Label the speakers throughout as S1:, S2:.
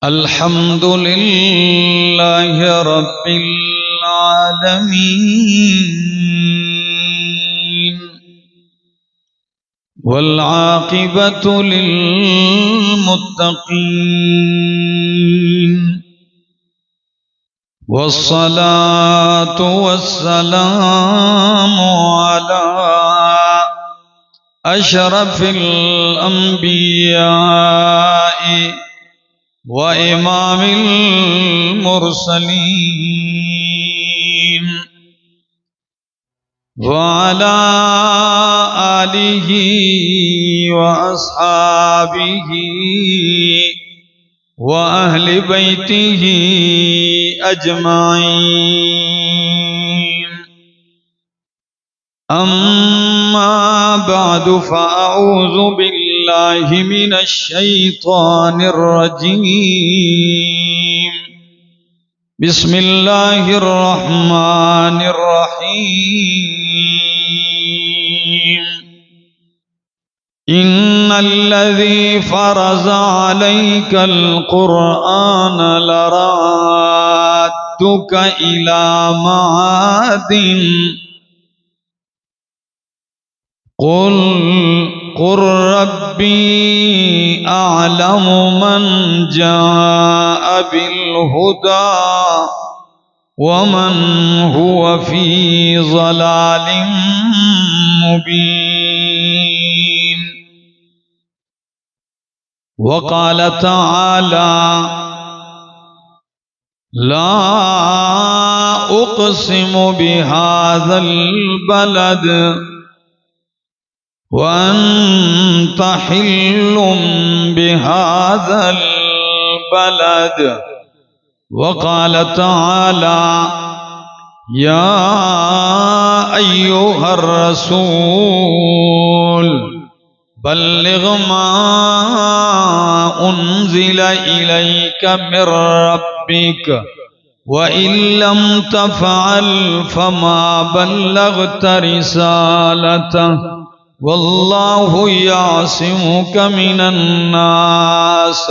S1: الحمد لله رب العالمين والعاقبة للمتقين والصلاة والسلام على أشرف الأنبياء وإمام المرسلين وعلى آله وأصحابه وأهل بيته أجمعين. أما بعد فأعوذ بالله من الشيطان الرجيم. بسم الله الرحمن الرحيم. إن الذي فرض عليك القرآن لرادك إلى معاد قل ربي أعلم من جاء بالهدى ومن هو في ضلال مبين. وقال تعالى لا أقسم بهذا البلد وأنت حل بهذا البلد. وقال تعالى يا أيها الرسول بلغ ما أنزل إليك من ربك وإن لم تفعل فما بلغت رسالته والله يعصمك من الناس.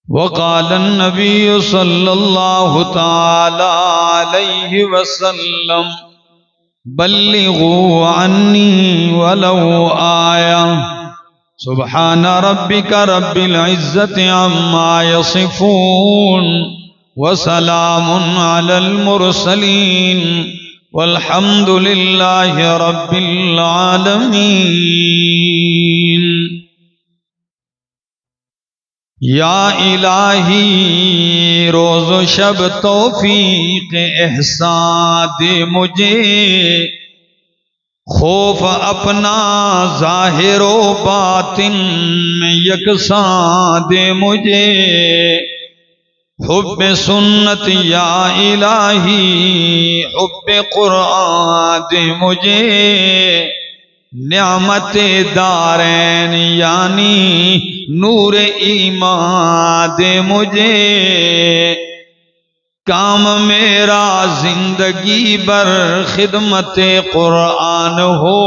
S1: وقال النبي صلى الله تعالى عليه وسلم بلغوا عني ولو آية. سبحان ربك رب العزة عما يصفون وسلام على المرسلين والحمد لله رب العالمين. یا الہی روز و شب توفیق احسان دے مجھے، خوف اپنا ظاہر و باطن میں یکساں دے مجھے، حب سنت یا الہی حب قرآن دے مجھے، نعمت دارین یعنی نور ایمان دے مجھے، کام میرا زندگی بر خدمت قرآن ہو،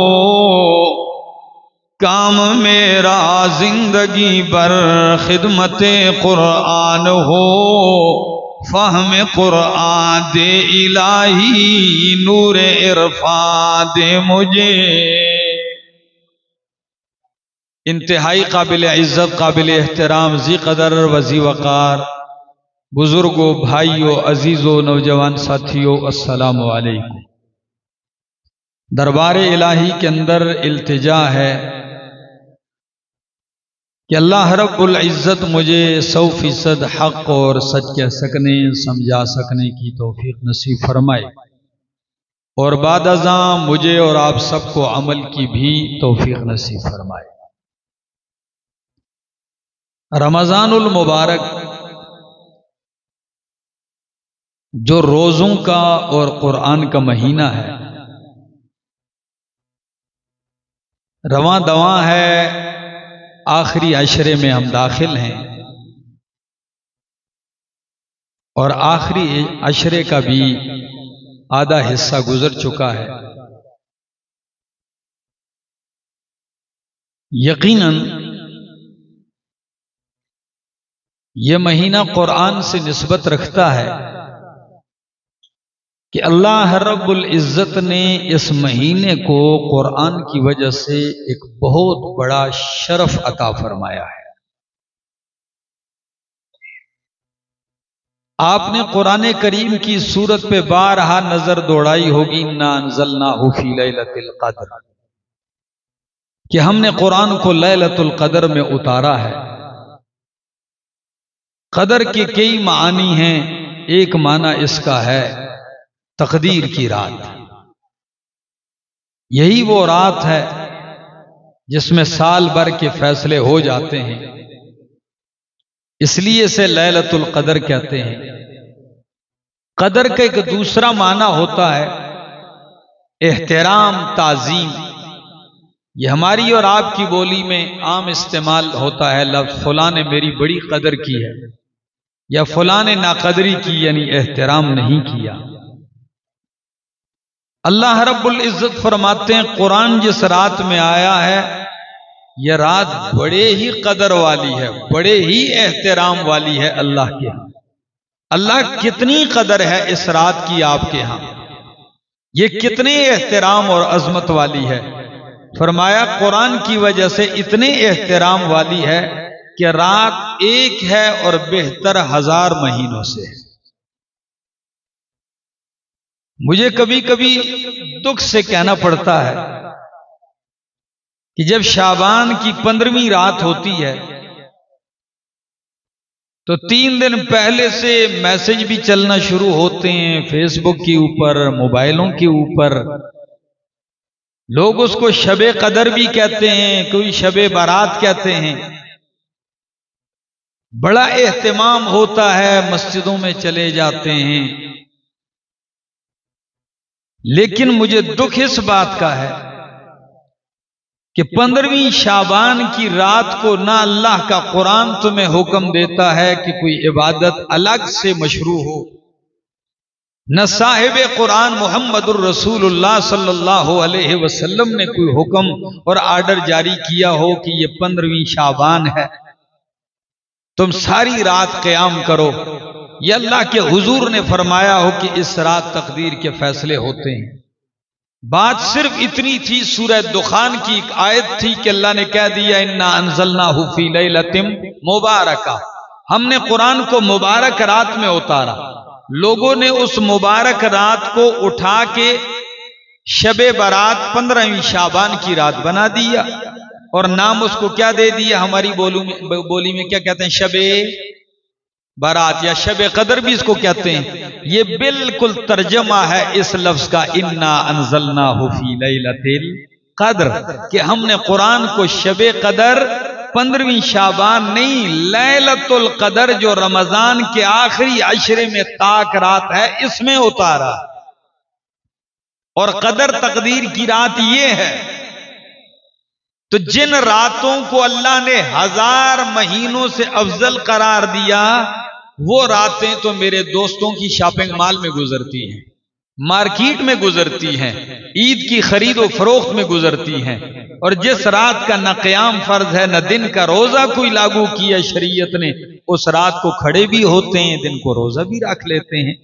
S1: کام میرا زندگی بر خدمت قرآن ہو، فہم قرآن دے الہی نور عرفان دے مجھے۔ انتہائی قابل عزت، قابل احترام، ذی قدر و ذی وقار بزرگوں، بھائیوں، عزیزوں، نوجوان ساتھیوں، السلام علیکم۔ دربار الہی کے اندر التجا ہے کہ اللہ رب العزت مجھے 100% حق اور سچ کہہ سکنے، سمجھا سکنے کی توفیق نصیب فرمائے، اور بعد ازاں مجھے اور آپ سب کو عمل کی بھی توفیق نصیب فرمائے۔ رمضان المبارک جو روزوں کا اور قرآن کا مہینہ ہے، رواں دواں ہے، آخری عشرے میں ہم داخل ہیں، اور آخری عشرے کا بھی آدھا حصہ گزر چکا ہے۔ یقیناً یہ مہینہ قرآن سے نسبت رکھتا ہے کہ اللہ رب العزت نے اس مہینے کو قرآن کی وجہ سے ایک بہت بڑا شرف عطا فرمایا ہے۔ آپ نے قرآن کریم کی سورت پہ بارہا نظر دوڑائی ہوگی، انا انزلناہ فی لیلۃ القدر، کہ ہم نے قرآن کو لیلۃ القدر میں اتارا ہے۔ قدر کے کئی معانی ہیں، ایک معنی اس کا ہے تقدیر کی رات۔ یہی وہ رات ہے جس میں سال بھر کے فیصلے ہو جاتے ہیں، اس لیے اسے لیلۃ القدر کہتے ہیں۔ قدر کا ایک دوسرا معنی ہوتا ہے احترام، تعظیم۔ یہ ہماری اور آپ کی بولی میں عام استعمال ہوتا ہے لفظ فلاں نے میری بڑی قدر کی ہے، یا فلاں نے ناقدری کی، یعنی احترام نہیں کیا۔ اللہ رب العزت فرماتے ہیں قرآن جس رات میں آیا ہے یہ رات بڑے ہی قدر والی ہے، بڑے ہی احترام والی ہے اللہ کے ہاں۔ اللہ کتنی قدر ہے اس رات کی آپ کے ہاں، یہ کتنے احترام اور عظمت والی ہے۔ فرمایا قرآن کی وجہ سے اتنے احترام والی ہے کہ رات ایک ہے اور بہتر 1000 مہینوں سے۔ مجھے کبھی کبھی دکھ سے کہنا پڑتا ہے کہ جب شعبان کی 15ویں رات ہوتی ہے تو 3 دن پہلے سے میسج بھی چلنا شروع ہوتے ہیں فیس بک کے اوپر، موبائلوں کے اوپر۔ لوگ اس کو شب قدر بھی کہتے ہیں، کوئی شب برات کہتے ہیں۔ بڑا اہتمام ہوتا ہے، مسجدوں میں چلے جاتے ہیں، لیکن مجھے دکھ اس بات کا ہے کہ 15ویں شعبان کی رات کو نہ اللہ کا قرآن تمہیں حکم دیتا ہے کہ کوئی عبادت الگ سے مشروع ہو، نہ صاحب قرآن محمد الرسول اللہ صلی اللہ علیہ وسلم نے کوئی حکم اور آرڈر جاری کیا ہو کہ یہ 15ویں شعبان ہے تم ساری رات قیام کرو۔ یہ اللہ کے حضور نے فرمایا ہو کہ اس رات تقدیر کے فیصلے ہوتے ہیں۔ بات صرف اتنی تھی، سورہ دخان کی ایک آیت تھی کہ اللہ نے کہہ دیا انا انزلناہ فی لیلۃ مبارکہ، ہم نے قرآن کو مبارک رات میں اتارا۔ لوگوں نے اس مبارک رات کو اٹھا کے شب برات 15ویں شعبان کی رات بنا دیا، اور نام اس کو کیا دے دیا، ہماری بولی میں کیا کہتے ہیں، شب برات یا شب قدر بھی اس کو کہتے ہیں۔ یہ بالکل ترجمہ ہے اس لفظ کا انا انزلناہ فی لیلۃ القدر، کہ ہم نے قرآن کو شب قدر 15ویں شعبان نہیں، لیلۃ القدر جو رمضان کے آخری عشرے میں طاق رات ہے اس میں اتارا۔ اور قدر تقدیر کی رات یہ ہے، تو جن راتوں کو اللہ نے 1000 مہینوں سے افضل قرار دیا وہ راتیں تو میرے دوستوں کی شاپنگ مال میں گزرتی ہیں، مارکیٹ میں گزرتی ہیں، عید کی خرید و فروخت میں گزرتی ہیں۔ اور جس رات کا نہ قیام فرض ہے نہ دن کا روزہ کوئی لاگو کیا شریعت نے، اس رات کو کھڑے بھی ہوتے ہیں، دن کو روزہ بھی رکھ لیتے ہیں۔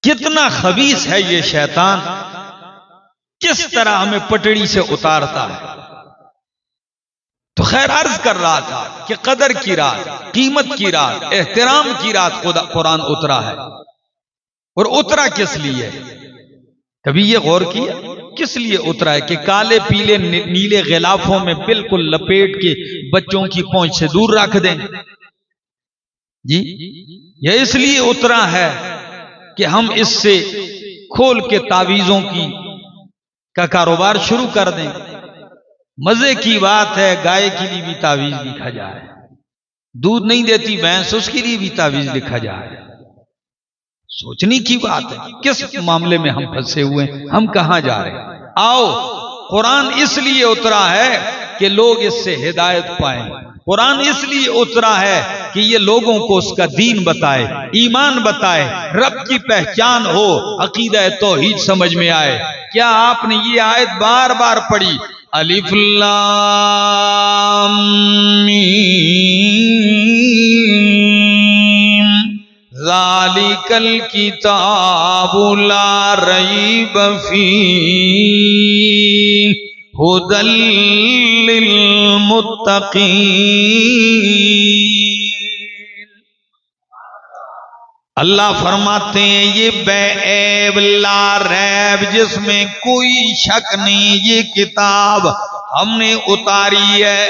S1: کتنا خبیث ہے یہ شیطان، کس طرح ہمیں پٹڑی سے اتارتا ہے۔ تو خیر عرض کر رہا تھا کہ قدر کی رات، قیمت کی رات، احترام کی رات قرآن اترا ہے۔ اور اترا کس لیے؟ کبھی یہ غور کیا کس لیے اترا ہے کہ کالے پیلے نیلے غلافوں میں بالکل لپیٹ کے بچوں کی پہنچ سے دور رکھ دیں؟ جی یہ اس لیے اترا ہے کہ ہم اس سے کھول کے تعویذوں کا کاروبار شروع کر دیں۔ مزے کی بات ہے، گائے کے لیے بھی تعویذ لکھا جائے، دودھ نہیں دیتی بھینس اس کے لیے بھی تعویذ لکھا جائے۔ سوچنے کی بات ہے کس معاملے میں ہم پھنسے ہوئے ہیں، ہم کہاں جا رہے ہیں۔ آؤ قرآن اس لیے اترا ہے کہ لوگ اس سے ہدایت پائیں۔ قرآن اس لیے اترا ہے کہ یہ لوگوں کو اس کا دین بتائے، ایمان بتائے، رب کی پہچان ہو، عقیدہ توحید سمجھ میں آئے۔ کیا آپ نے یہ آیت بار بار پڑھی؟ الف لام میم ذالک الکتاب لا ریب فیہ ھدی للمتقین۔ اللہ فرماتے ہیں یہ بے عیب لا ریب، جس میں کوئی شک نہیں، یہ کتاب ہم نے اتاری ہے،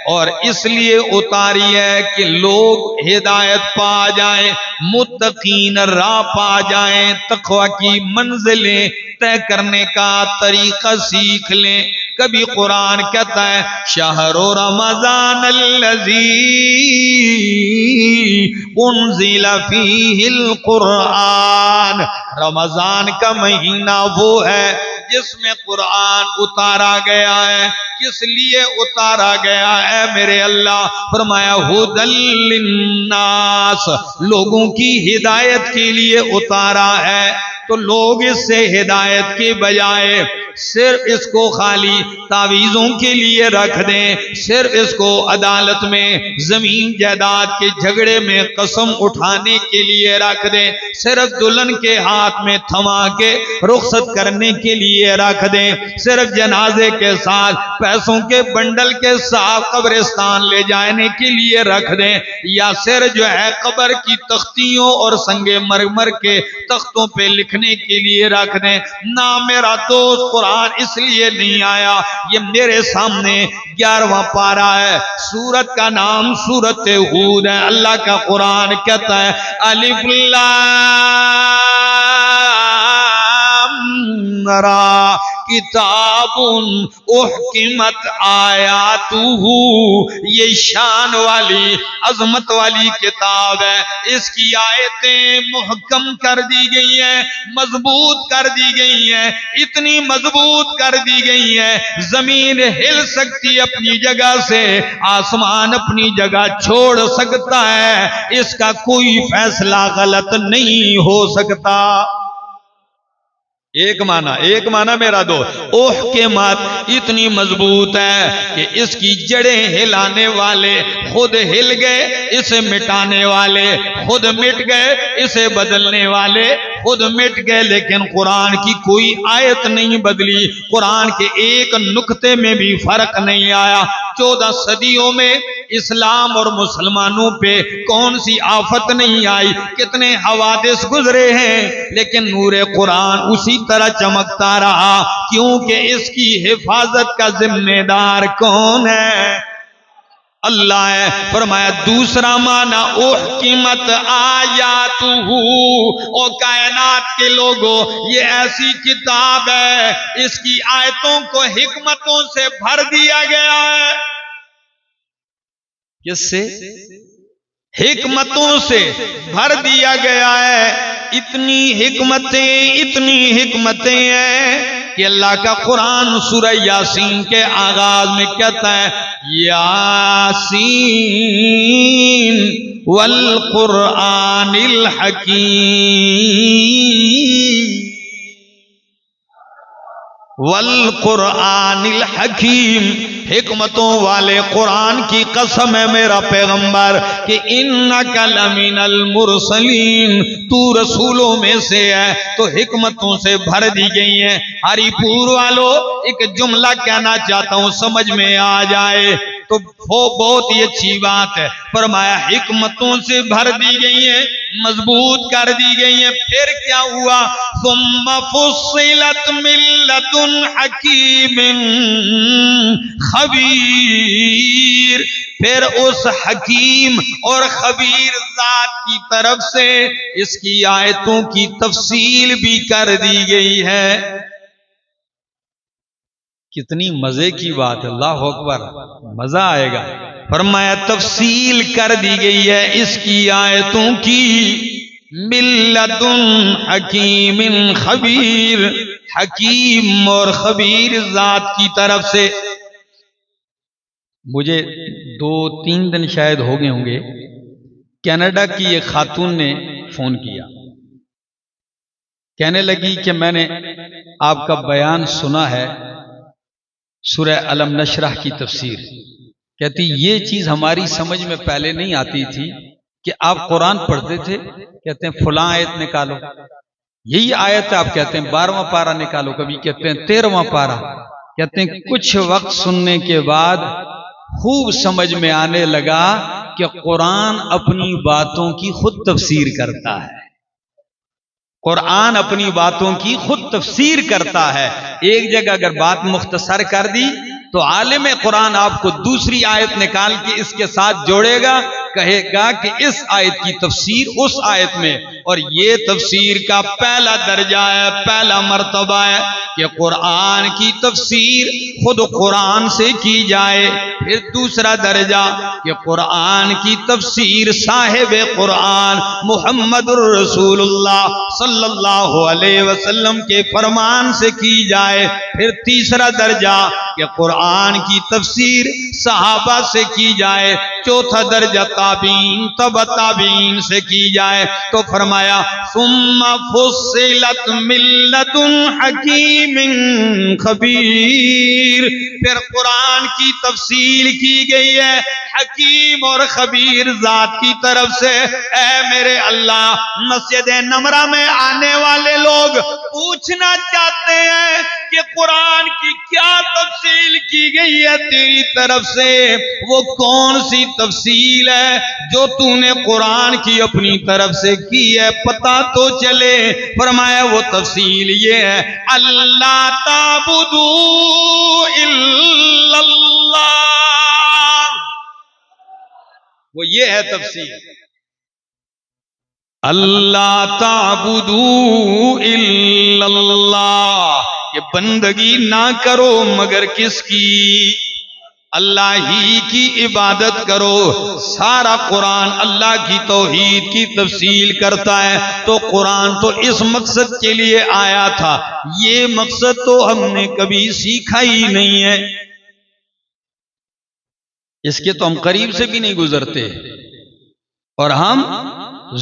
S1: اور اس لیے اتاری ہے کہ لوگ ہدایت پا جائیں، متقین راہ پا جائیں، تقوی کی منزلیں طے کرنے کا طریقہ سیکھ لیں۔ کبھی قرآن کہتا ہے شہر رمضان الذی انزل فیہ القرآن، رمضان کا مہینہ وہ ہے جس میں قرآن اتارا گیا ہے۔ کس لیے اتارا گیا ہے میرے اللہ؟ فرمایا ھدی للناس، لوگوں کی ہدایت کے لیے اتارا ہے۔ تو لوگ اس سے ہدایت کے بجائے صرف اس کو خالی تعویذوں کے لیے رکھ دیں، صرف اس کو عدالت میں زمین جائیداد کے جھگڑے میں قسم اٹھانے کے لیے رکھ دیں، صرف دلہن کے ہاتھ میں تھما کے رخصت کرنے کے لیے رکھ دیں، صرف جنازے کے ساتھ پیسوں کے بنڈل کے ساتھ قبرستان لے جانے کے لیے رکھ دیں، یا صرف جو ہے قبر کی تختیوں اور سنگ مرمر کے تختوں پہ لکھنے کے لیے رکھ دیں۔ نہ میرا دوست، قرآن اس لیے نہیں آیا، یہ میرے سامنے 11واں پارہ ہے، سورت کا نام سورت ہود ہے۔ اللہ کا قرآن کہتا ہے الف لام را کتاب احکمت آیاتہ، یہ شان والی عظمت والی کتاب ہے، اس کی آیتیں محکم کر دی گئی ہیں، مضبوط کر دی گئی ہیں، اتنی مضبوط کر دی گئی ہیں زمین ہل سکتی اپنی جگہ سے، آسمان اپنی جگہ چھوڑ سکتا ہے، اس کا کوئی فیصلہ غلط نہیں ہو سکتا۔ ایک معنی میرا دوست، احکمت اتنی مضبوط ہے کہ اس کی جڑیں ہلانے والے خود ہل گئے، اسے مٹانے والے خود مٹ گئے، اسے بدلنے والے خود مٹ گئے، لیکن قرآن کی کوئی آیت نہیں بدلی، قرآن کے ایک نقطے میں بھی فرق نہیں آیا۔ 14 صدیوں میں اسلام اور مسلمانوں پہ کون سی آفت نہیں آئی، کتنے حوادث گزرے ہیں، لیکن نور قرآن اسی طرح چمکتا رہا، کیونکہ اس کی حفاظت کا ذمہ دار کون ہے؟ اللہ ہے۔ فرمایا دوسرا معنی احکمت آیاتہ، او کائنات کے لوگوں، یہ ایسی کتاب ہے اس کی آیتوں کو حکمتوں سے بھر دیا گیا ہے۔ کس سے؟ حکمتوں سے بھر دیا گیا ہے۔ اتنی حکمتیں ہیں کہ اللہ کا قرآن سورہ یاسین کے آغاز میں کہتا ہے یاسین والقرآن الحکیم، والقرآن الحکیم، حکمتوں والے قرآن کی قسم ہے میرا پیغمبر کہ انک لمن المرسلین، تو رسولوں میں سے ہے، تو حکمتوں سے بھر دی گئی ہیں۔ ہری پور والوں ایک جملہ کہنا چاہتا ہوں، سمجھ میں آ جائے تو وہ بہت ہی اچھی بات ہے۔ فرمایا حکمتوں سے بھر دی گئی ہیں، مضبوط کر دی گئی ہیں۔ پھر کیا ہوا؟ ثم فصلت من لدن حکیم خبیر، پھر اس حکیم اور خبیر ذات کی طرف سے اس کی آیتوں کی تفصیل بھی کر دی گئی ہے۔ کتنی مزے کی بات ہے، اللہ اکبر، مزہ آئے گا۔ فرمایا تفصیل کر دی گئی ہے اس کی آیتوں کی، من لدن حکیم خبیر، حکیم اور خبیر ذات کی طرف سے۔ مجھے 2-3 دن شاید ہو گئے ہوں گے، کینیڈا کی ایک خاتون نے فون کیا، کہنے لگی کہ میں نے آپ کا بیان سنا ہے، سورہ علم نشرح کی تفسیر کہتی یہ چیز ہماری سمجھ میں پہلے نہیں آتی تھی کہ آپ قرآن پڑھتے تھے، کہتے ہیں فلاں آیت نکالو، یہی آیت آپ کہتے ہیں 12واں پارہ نکالو، کبھی کہتے ہیں 13واں پارہ، کہتے ہیں کچھ وقت سننے کے بعد خوب سمجھ میں آنے لگا کہ قرآن اپنی باتوں کی خود تفسیر کرتا ہے، قرآن اپنی باتوں کی خود تفسیر کرتا ہے۔ ایک جگہ اگر بات مختصر کر دی تو عالم قرآن آپ کو دوسری آیت نکال کے اس کے ساتھ جوڑے گا، کہے گا کہ اس آیت کی تفسیر اس آیت میں، اور یہ تفسیر کا پہلا درجہ ہے، پہلا مرتبہ ہے کہ قرآن کی تفسیر خود قرآن سے کی جائے، پھر دوسرا درجہ کہ قرآن کی تفسیر صاحب قرآن محمد الرسول اللہ صلی اللہ علیہ وسلم کے فرمان سے کی جائے، پھر تیسرا درجہ کہ قرآن کی تفسیر صحابہ سے کی جائے، چوتھا درجہ تابعین تبع تابعین سے کی جائے۔ تو فرمایا ثم فصلت من لدن حکیم خبیر، پھر قرآن کی تفصیل کی گئی ہے حکیم اور خبیر ذات کی طرف سے۔ اے میرے اللہ، مسجد نمرہ میں آنے والے لوگ پوچھنا چاہتے ہیں کہ قرآن کی کیا تفصیل کی گئی ہے تیری طرف سے، وہ کون سی تفصیل ہے جو تو نے قرآن کی اپنی طرف سے کی ہے، پتہ تو چلے۔ فرمایا وہ تفصیل یہ ہے اللہ تعبدوا الا اللہ، وہ یہ ہے تفصیل اللہ تعبدوا الا اللہ، کہ بندگی نہ کرو مگر کس کی؟ اللہ ہی کی عبادت کرو۔ سارا قرآن اللہ کی توحید کی تفصیل کرتا ہے، تو قرآن تو اس مقصد کے لیے آیا تھا، یہ مقصد تو ہم نے کبھی سیکھا ہی نہیں ہے، اس کے تو ہم قریب سے بھی نہیں گزرتے، اور ہم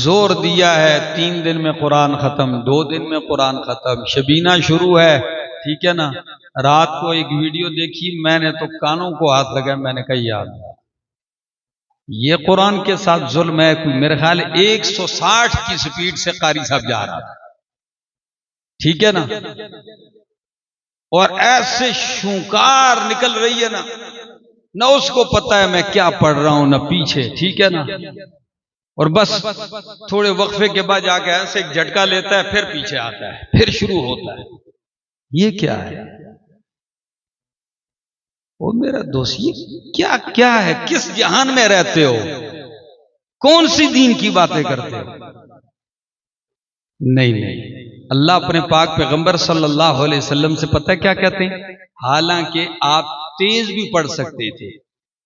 S1: زور دیا ہے 3 دن میں قرآن ختم، 2 دن میں قرآن ختم، شبینہ شروع ہے، ٹھیک ہے نا۔ رات کو ایک ویڈیو دیکھی میں نے تو کانوں کو ہاتھ لگا، میں نے کہا یار یہ قرآن کے ساتھ ظلم ہے۔ میرے خیال 160 کی سپیڈ سے قاری صاحب جا رہا تھا، ٹھیک ہے نا، اور ایسے شونکار نکل رہی ہے نا، نہ اس کو پتا ہے میں کیا پڑھ رہا ہوں نہ پیچھے، ٹھیک ہے نا، اور بس تھوڑے وقفے کے بعد جا کے ایسے ایک جھٹکا لیتا ہے، پھر پیچھے آتا ہے، پھر شروع ہوتا ہے۔ یہ کیا ہے؟ وہ میرا دوست یہ کیا ہے؟ کس جہان میں رہتے ہو؟ کون سی دین کی باتیں کرتے ہو؟ نہیں، اللہ اپنے پاک پیغمبر صلی اللہ علیہ وسلم سے پتہ کیا کہتے ہیں؟ حالانکہ آپ تیز بھی پڑھ سکتے تھے،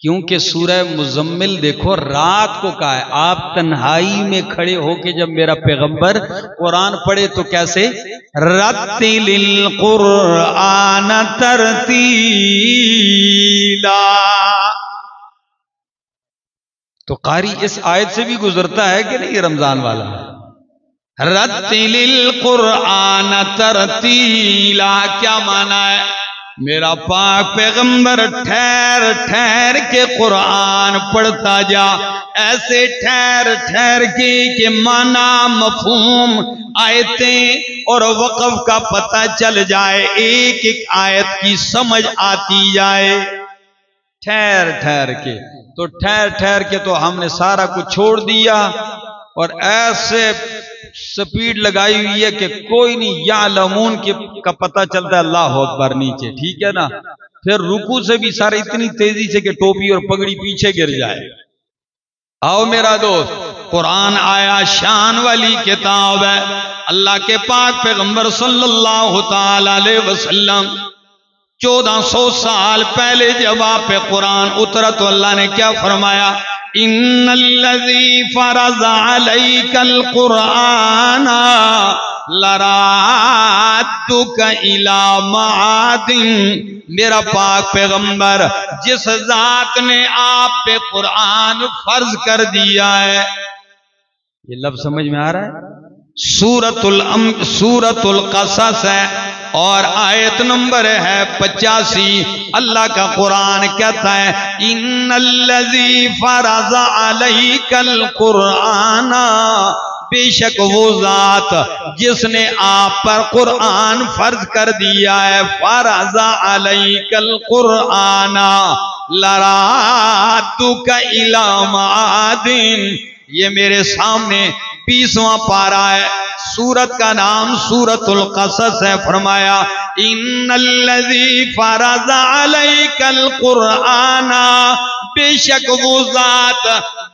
S1: کیونکہ سورہ مزمل دیکھو رات کو کہا ہے، آپ تنہائی میں کھڑے ہو کے جب میرا پیغمبر قرآن پڑھے تو کیسے؟ رتل القرآن ترتیلا، تو قاری اس آیت سے بھی گزرتا ہے کہ نہیں رمضان والا؟ رتل القرآن ترتیلا کیا معنی ہے؟ میرا پاک پیغمبر ٹھہر ٹھہر کے قرآن پڑھتا جا، ایسے ٹھہر ٹھہر کے کہ معنی مفہوم آیتیں اور وقف کا پتہ چل جائے، ایک ایک آیت کی سمجھ آتی جائے، ٹھہر ٹھہر کے۔ تو ٹھہر ٹھہر کے تو ہم نے سارا کچھ چھوڑ دیا اور ایسے سپیڈ لگائی ہوئی ہے کہ کوئی نہیں یعلمون کا پتہ چلتا ہے، اللہ اکبر نیچے، ٹھیک ہے نا۔ پھر رکوع سے بھی سارے اتنی تیزی سے کہ ٹوپی اور پگڑی پیچھے گر جائے۔ آؤ میرا دوست، قرآن آیا شان والی کتاب ہے، اللہ کے پاک پیغمبر صلی اللہ تعالی علیہ وسلم 1400 سال پہلے جب آپ پہ قرآن اترا تو اللہ نے کیا فرمایا؟ ان الذی فرض علیک القرآن لرادک الی معاد، میرا پاک پیغمبر جس ذات نے آپ پہ قرآن فرض کر دیا ہے، یہ لفظ سمجھ میں آ رہا ہے؟ سورۃ القصص ہے، اور آیت نمبر ہے 85. اللہ کا قرآن کہتا ہے ان الذی فرض علیک القرآن، بے شک وہ ذات جس نے آپ پر قرآن فرض کر دیا ہے، فرض علیک القرآن لرادک الی معاد. یہ میرے سامنے 20واں پارہ ہے، سورت کا نام سورت القصص ہے. فرمایا ان الذی فرض علیک القرآن، بے شک وہ ذات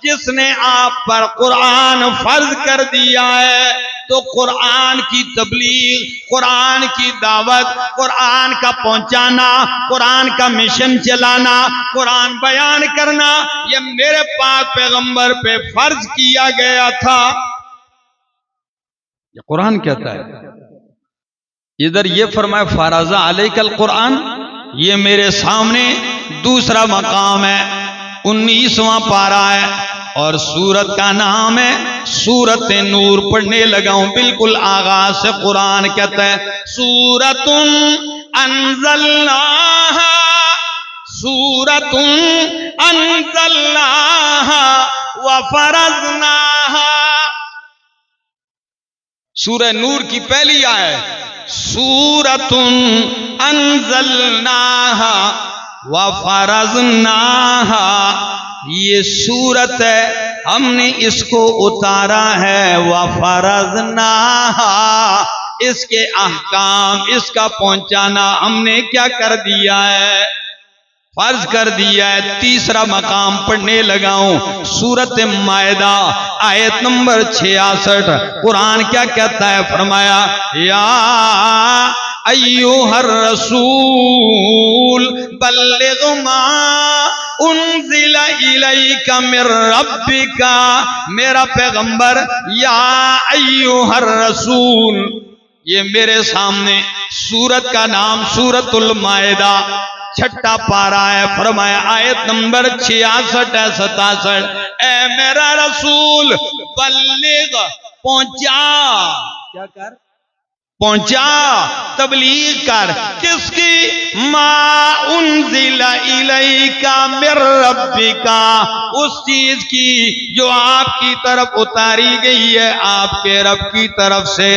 S1: جس نے آپ پر قرآن فرض کر دیا ہے. تو قرآن کی تبلیغ، قرآن کی دعوت، قرآن کا پہنچانا، قرآن کا مشن چلانا، قرآن بیان کرنا، یہ میرے پاک پیغمبر پہ فرض کیا گیا تھا. یہ قرآن کہتا ہے. ادھر یہ فرمایا فرض علیک القرآن، یہ میرے سامنے دوسرا مقام ہے، 19واں پارہ ہے اور سورت کا نام ہے سورت نور. پڑھنے لگا ہوں بالکل آغاز سے. قرآن کہتا ہے سورۃ انزلناہا، سورۃ انزلناہا وفرضناہا. سورہ نور کی پہلی آیت سورۃ انزلناہا وفرضناہا. یہ سورت ہے، ہم نے اس کو اتارا ہے. وفرضناہا، اس کے احکام، اس کا پہنچانا ہم نے کیا کر دیا ہے؟ فرض کر دیا ہے. تیسرا مقام پڑھنے لگا ہوں سورت مائدہ آیت نمبر 66. قرآن کیا کہتا ہے؟ فرمایا یا ایھا الرسول بلغ ما انزل الیک من ربک. میرا پیغمبر، یا ایھا الرسول، یہ میرے سامنے سورت کا نام سورت المائدہ 6واں پارہ ہے. فرمایا آیت نمبر 66 ہے 67. اے میرا رسول بلغ، پہنچا، کیا کر؟ پہنچا، تبلیغ کر. کس کی؟ ما انزل الیک من ربک، اس چیز کی جو آپ کی طرف اتاری گئی ہے آپ کے رب کی طرف سے.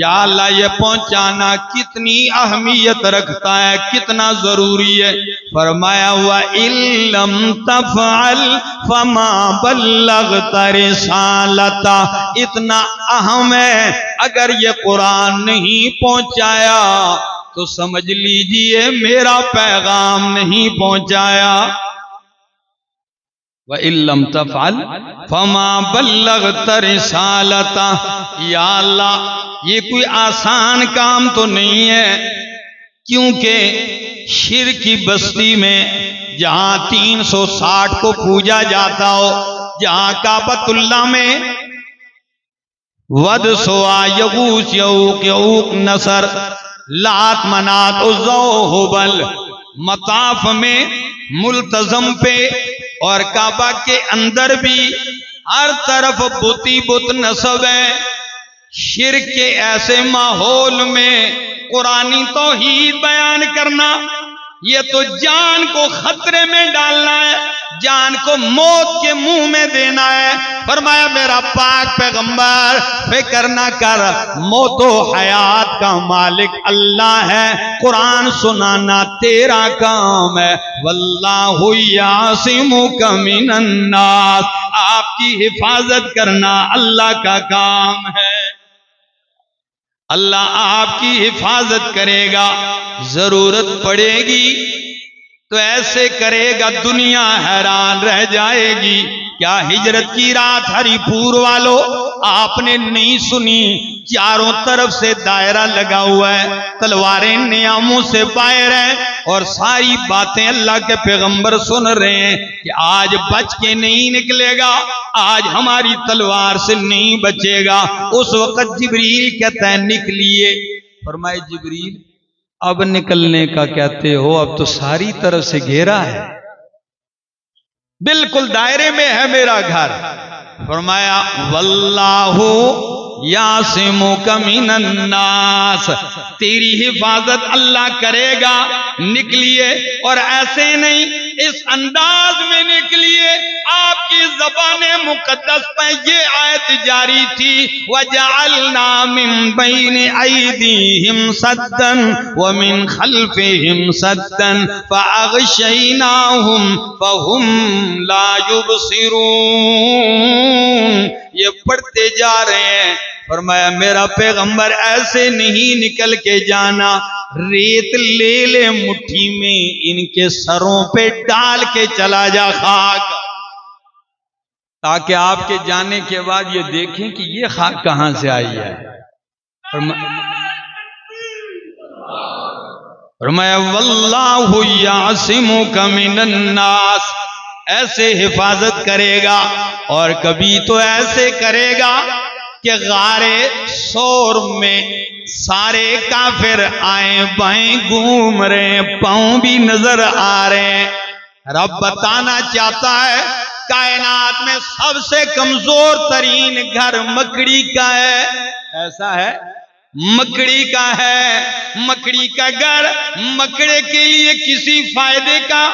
S1: یا اللہ، یہ پہنچانا کتنی اہمیت رکھتا ہے، کتنا ضروری ہے. فرمایا وَإِن لَّمْ تَفْعَلْ فَمَا بَلَّغْتَ رِسَالَتَهُ. اتنا اہم ہے، اگر یہ قرآن نہیں پہنچایا تو سمجھ لیجئے میرا پیغام نہیں پہنچایا. وَإِن لَّمْ تَفْعَلْ فَمَا بَلَّغْتَ رِسَالَتَهُ. یا اللہ، یہ کوئی آسان کام تو نہیں ہے، کیونکہ شرک کی بستی میں جہاں 360 کو پوجا جاتا ہو، جہاں کعبۃ اللہ میں ود سوا یغوث یعوق یعوق نصر لات منات عزا و حبل مطاف میں ملتزم پہ اور کعبہ کے اندر بھی ہر طرف بتی بت نصب ہے. شرک کے ایسے ماحول میں قرآنی توحید بیان کرنا، یہ تو جان کو خطرے میں ڈالنا ہے، جان کو موت کے منہ میں دینا ہے. فرمایا میرا پاک پیغمبر فکر نہ کر، موت و حیات کا مالک اللہ ہے، قرآن سنانا تیرا کام ہے. واللہ یعصمک من الناس، آپ کی حفاظت کرنا اللہ کا کام ہے. اللہ آپ کی حفاظت کرے گا، ضرورت پڑے گی تو ایسے کرے گا دنیا حیران رہ جائے گی. کیا ہجرت کی رات ہری پور والوں آپ نے نہیں سنی؟ چاروں طرف سے دائرہ لگا ہوا ہے، تلواریں نیاموں سے باہر ہیں اور ساری باتیں اللہ کے پیغمبر سن رہے ہیں کہ آج بچ کے نہیں نکلے گا، آج ہماری تلوار سے نہیں بچے گا. اس وقت جبریل کہتا ہے نکلیے. فرمائے جبریل اب نکلنے کا کہتے ہو؟ اب تو ساری طرف سے گھیرا ہے، بالکل دائرے میں ہے میرا گھر. فرمایا واللہ یعصمک من الناس، تیری حفاظت اللہ کرے گا، نکلیے اور ایسے نہیں اس انداز میں نکلیے۔ آپ کی زبان مقدس پہ یہ آیت جاری تھی، وَجَعَلْنَا مِن بَيْنِ أَيْدِيهِمْ سَدًّا وَمِن خَلْفِهِمْ سَدًّا فَأَغْشَيْنَاهُمْ فَهُمْ لَا يُبْصِرُونَ۔ یہ پڑھتے جا رہے ہیں، فرمایا میرا پیغمبر ایسے نہیں نکل کے جانا، ریت لے لے مٹھی میں، ان کے سروں پہ ڈال کے چلا جا خاک، تاکہ آپ کے جانے کے بعد یہ دیکھیں کہ یہ خاک کہاں سے آئی ہے۔ فرمایا واللہ یعصمک من الناس، ایسے حفاظت کرے گا، اور کبھی تو ایسے کرے گا کہ غار سور میں سارے کافر آئیں بائیں گھوم رہے ہیں، پاؤں بھی نظر آ رہے ہیں۔ رب بتانا چاہتا ہے کائنات میں سب سے کمزور ترین گھر مکڑی کا ہے، ایسا ہے، مکڑی کا ہے، مکڑی کا گھر مکڑے کے لیے کسی فائدے کا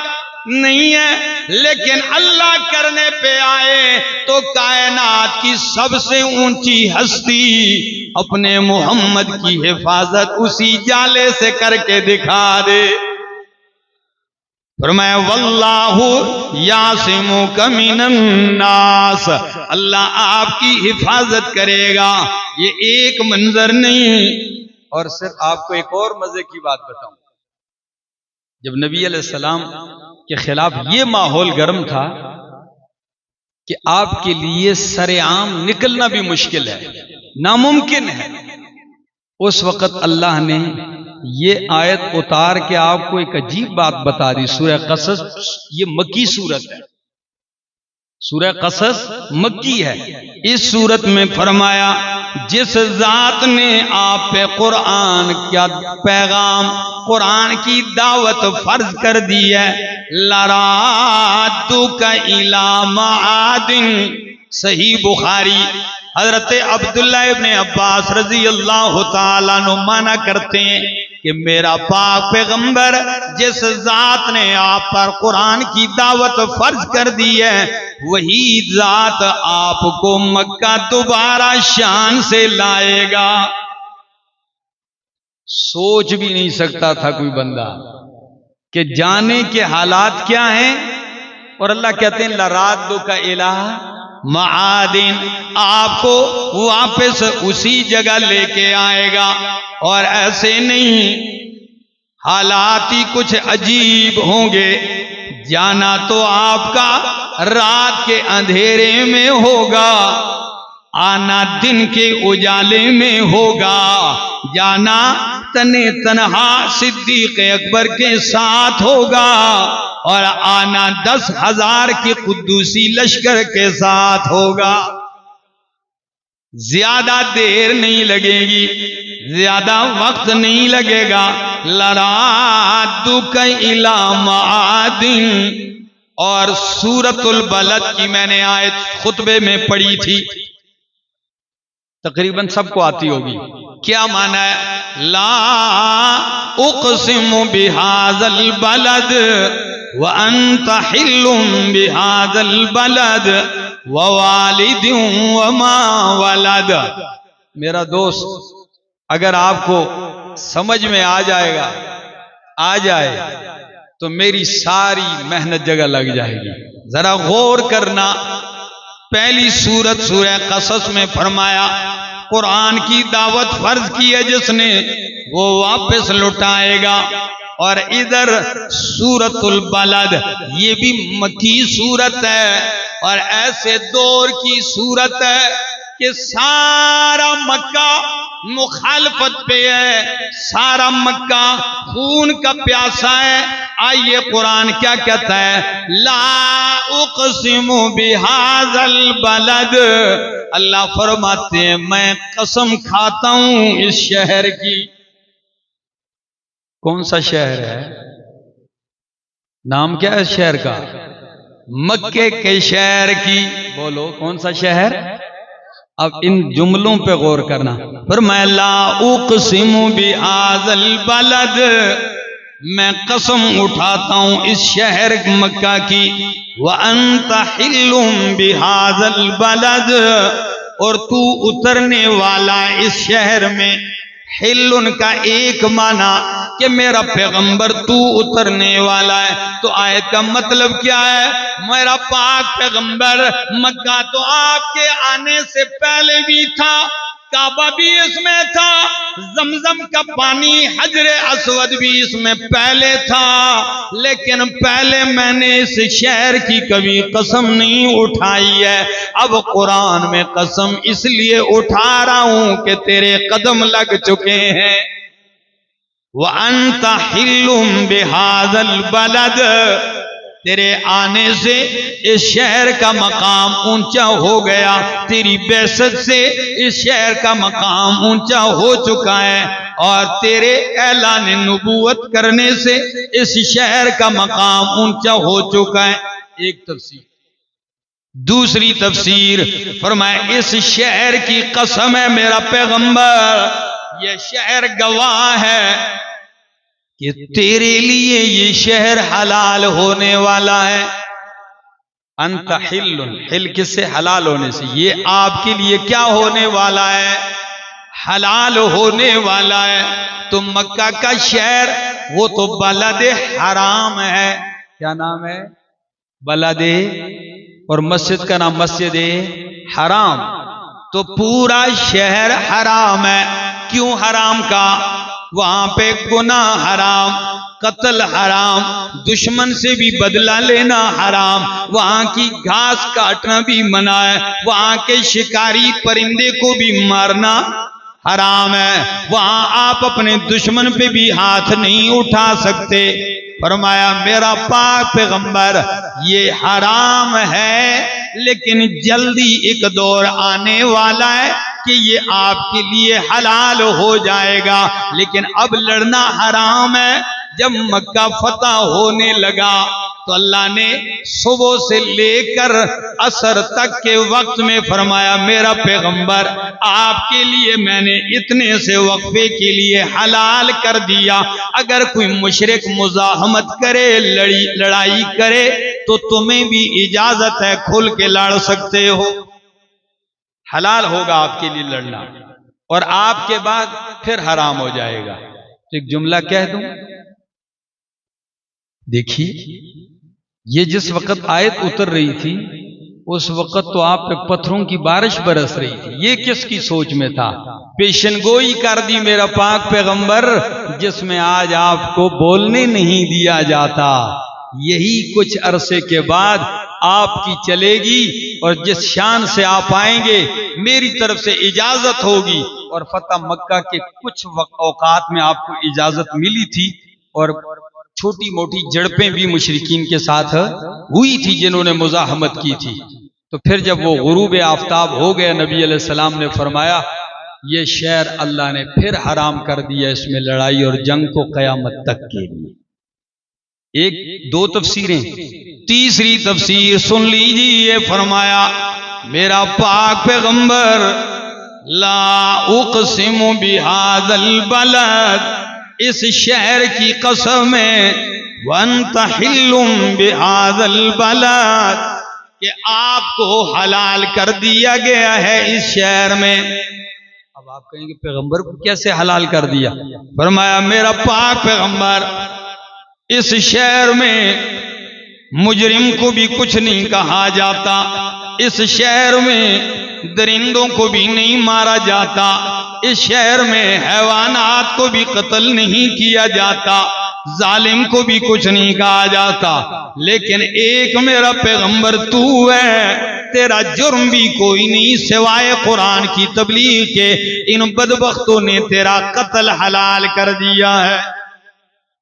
S1: نہیں ہے، لیکن اللہ کرنے پہ آئے تو کائنات کی سب سے اونچی ہستی اپنے محمد کی حفاظت اسی جالے سے کر کے دکھا دے۔ فرمایا واللہ یعصمک من الناس، اللہ آپ کی حفاظت کرے گا۔ یہ ایک منظر نہیں، اور صرف آپ کو ایک اور مزے کی بات بتاؤں، جب نبی علیہ السلام کے خلاف یہ ماحول گرم تھا کہ آپ کے لیے سر عام نکلنا بھی مشکل ہے، ناممکن ہے، اس وقت اللہ نے یہ آیت اتار کے آپ کو ایک عجیب بات بتا دی۔ سورہ قصص یہ مکی صورت ہے، سورہ قصص مکی ہے۔ اس صورت میں فرمایا جس ذات نے آپ پہ قرآن کا پیغام، قرآن کی دعوت فرض کر دی ہے، لَرَادُّكَ إِلَى مَعَادٍ، صحیح بخاری، حضرت عبداللہ ابن عباس رضی اللہ تعالیٰ عنہ مانا کرتے ہیں کہ میرا پاک پیغمبر جس ذات نے آپ پر قرآن کی دعوت فرض کر دی ہے، وہی ذات آپ کو مکہ دوبارہ شان سے لائے گا۔ سوچ بھی نہیں سکتا تھا کوئی بندہ کہ جانے کے حالات کیا ہیں، اور اللہ کہتے ہیں لَرَادُّكَ إِلَىٰ معادن، آپ کو واپس اسی جگہ لے کے آئے گا، اور ایسے نہیں، حالات ہی کچھ عجیب ہوں گے۔ جانا تو آپ کا رات کے اندھیرے میں ہوگا، آنا دن کے اجالے میں ہوگا، جانا تنہا صدیق اکبر کے ساتھ ہوگا، اور آنا 10,000 کی قدوسی لشکر کے ساتھ ہوگا۔ زیادہ دیر نہیں لگے گی، زیادہ وقت نہیں لگے گا۔ لَرَادُّكَ إِلَىٰ مَعَادٍ، اور سورۃ البلد کی میں نے آیت خطبے میں پڑھی تھی، تقریباً سب کو آتی ہوگی۔ کیا معنی ہے؟ لا اقسم بهذا البلد وانت حل بهذا البلد ووالد وما ولد۔ میرا دوست، اگر آپ کو سمجھ میں آ جائے تو میری ساری محنت جگہ لگ جائے گی۔ ذرا غور کرنا، پہلی سورت سورہ قصص میں فرمایا قرآن کی دعوت فرض کی ہے جس نے، وہ واپس لٹائے گا، اور ادھر سورۃ البلد یہ بھی مکی سورت ہے، اور ایسے دور کی سورت ہے کہ سارا مکہ مخالفت پہ ہے، سارا مکہ خون کا پیاسا ہے۔ آئیے قرآن کیا کہتا ہے، لا اقسم بہذا البلد، اللہ فرماتے ہیں میں قسم کھاتا ہوں اس شہر کی۔ کون سا شہر ہے؟ نام کیا ہے اس شہر کا؟ مکے کے شہر کی۔ بولو کون سا شہر؟ اب ان جملوں پہ غور کرنا۔ فرمایا لا اقسم بہذا البلد، میں قسم اٹھاتا ہوں اس شہر مکہ کی، وانت حل بہذا البلد، اور تو اترنے والا اس شہر میں۔ حلن کا ایک معنی کہ میرا پیغمبر تو اترنے والا ہے، تو آیت کا مطلب کیا ہے؟ میرا پاک پیغمبر مکہ تو آپ کے آنے سے پہلے بھی تھا، کعبہ بھی اس میں تھا، زمزم کا پانی حجر اسود بھی اس میں پہلے تھا، لیکن پہلے میں نے اس شہر کی کبھی قسم نہیں اٹھائی ہے۔ اب قرآن میں قسم اس لیے اٹھا رہا ہوں کہ تیرے قدم لگ چکے ہیں۔ وَأَنْتَ حِلٌّ بِهَذَا الْبَلَدِ، تیرے آنے سے اس شہر کا مقام اونچا ہو گیا، تیری بعثت سے اس شہر کا مقام اونچا ہو چکا ہے، اور تیرے اعلان نبوت کرنے سے اس شہر کا مقام اونچا ہو چکا ہے۔ ایک تفسیر۔ دوسری تفسیر، فرمایا اس شہر کی قسم ہے میرا پیغمبر، یہ شہر گواہ ہے کہ تیرے لیے یہ شہر حلال ہونے والا ہے۔ انت حل، حل کس سے؟ حلال ہونے سے۔ یہ آپ کے لیے کیا ہونے والا ہے؟ حلال ہونے والا ہے۔ تو مکہ کا شہر وہ تو بلد حرام ہے۔ کیا نام ہے؟ بلد، اور مسجد کا نام مسجد حرام۔ تو پورا شہر حرام ہے۔ کیوں حرام کا؟ وہاں پہ گناہ حرام، قتل حرام، دشمن سے بھی بدلہ لینا حرام، وہاں کی گھاس کاٹنا بھی منع ہے، وہاں کے شکاری پرندے کو بھی مارنا حرام ہے، وہاں آپ اپنے دشمن پہ بھی ہاتھ نہیں اٹھا سکتے۔ فرمایا میرا پاک پیغمبر یہ حرام ہے، لیکن جلدی ایک دور آنے والا ہے کہ یہ آپ کے لیے حلال ہو جائے گا، لیکن اب لڑنا حرام ہے۔ جب مکہ فتح ہونے لگا تو اللہ نے صبح سے لے کر عصر تک کے وقت میں فرمایا میرا پیغمبر آپ کے لیے میں نے اتنے سے وقفے کے لیے حلال کر دیا، اگر کوئی مشرک مزاحمت کرے، لڑائی کرے تو تمہیں بھی اجازت ہے، کھل کے لڑ سکتے ہو، حلال ہوگا آپ کے لیے لڑنا، اور آپ کے بعد پھر حرام ہو جائے گا۔ تو ایک جملہ کہہ دوں، دیکھیے یہ جس وقت آیت اتر رہی تھی اس وقت تو آپ پہ پتھروں کی بارش برس رہی تھی، یہ کس کی سوچ میں تھا؟ پیشن گوئی کر دی میرا پاک پیغمبر، جس میں آج آپ کو بولنے نہیں دیا جاتا، یہی کچھ عرصے کے بعد آپ کی چلے گی، اور جس شان سے آپ آئیں گے میری طرف سے اجازت ہوگی، اور فتح مکہ کے کچھ اوقات میں آپ کو اجازت ملی تھی، اور چھوٹی موٹی جھڑپیں بھی مشرکین کے ساتھ ہوئی تھی جنہوں نے مزاحمت کی تھی۔ تو پھر جب وہ غروب آفتاب ہو گیا، نبی علیہ السلام نے فرمایا یہ شہر اللہ نے پھر حرام کر دیا، اس میں لڑائی اور جنگ کو قیامت تک کے لیے۔ ایک دو تفسیریں، تیسری تفسیر سن لیجیے، فرمایا میرا پاک پیغمبر لا اقسم بہذا البلد، اس شہر کی قسم ہے، وانت حل بہذا البلد، کہ آپ کو حلال کر دیا گیا ہے اس شہر میں۔ اب آپ کہیں گے پیغمبر کو کیسے حلال کر دیا؟ فرمایا میرا پاک پیغمبر اس شہر میں مجرم کو بھی کچھ نہیں کہا جاتا، اس شہر میں درندوں کو بھی نہیں مارا جاتا، اس شہر میں حیوانات کو بھی قتل نہیں کیا جاتا، ظالم کو بھی کچھ نہیں کہا جاتا، لیکن ایک میرا پیغمبر تو ہے، تیرا جرم بھی کوئی نہیں سوائے قرآن کی تبلیغ کے، ان بدبختوں نے تیرا قتل حلال کر دیا ہے۔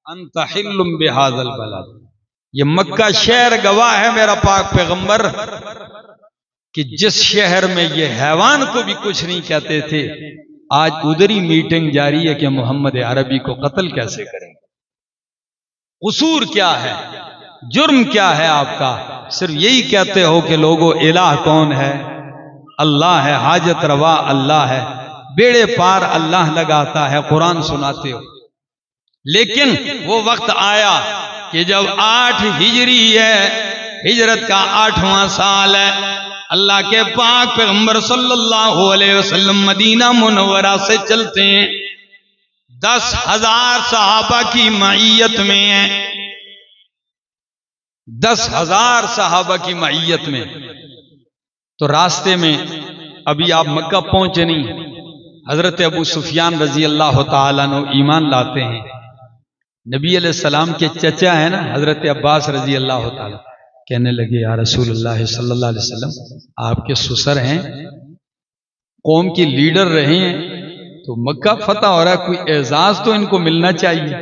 S1: انت حل بہذا البلد، یہ مکہ شہر گواہ ہے میرا پاک پیغمبر کہ جس شہر میں یہ حیوان کو بھی کچھ نہیں کہتے تھے، آج ادھر ہی میٹنگ جاری ہے کہ محمد عربی کو قتل کیسے کریں۔ قصور کیا ہے؟ جرم کیا ہے آپ کا؟ صرف یہی کہتے ہو کہ لوگوں الہ کون ہے؟ اللہ ہے، حاجت روا اللہ ہے، بیڑے پار اللہ لگاتا ہے، قرآن سناتے ہو۔ لیکن وہ وقت آیا کہ جب 8 ہجری ہے، ہجرت کا 8واں سال ہے، اللہ کے پاک پیغمبر صلی اللہ علیہ وسلم مدینہ منورہ سے چلتے ہیں، 10,000 صحابہ کی معیت میں ہیں، 10,000 صحابہ کی معیت میں۔ تو راستے میں ابھی آپ مکہ پہنچے نہیں، حضرت ابو سفیان رضی اللہ تعالیٰ عنہ ایمان لاتے ہیں۔ نبی علیہ السلام کے چچا ہیں نا حضرت عباس رضی اللہ تعالیٰ، کہنے لگے یا رسول اللہ صلی اللہ علیہ وسلم، آپ کے سسر ہیں، قوم کی لیڈر رہے ہیں، تو مکہ فتح ہو رہا ہے، کوئی اعزاز تو ان کو ملنا چاہیے۔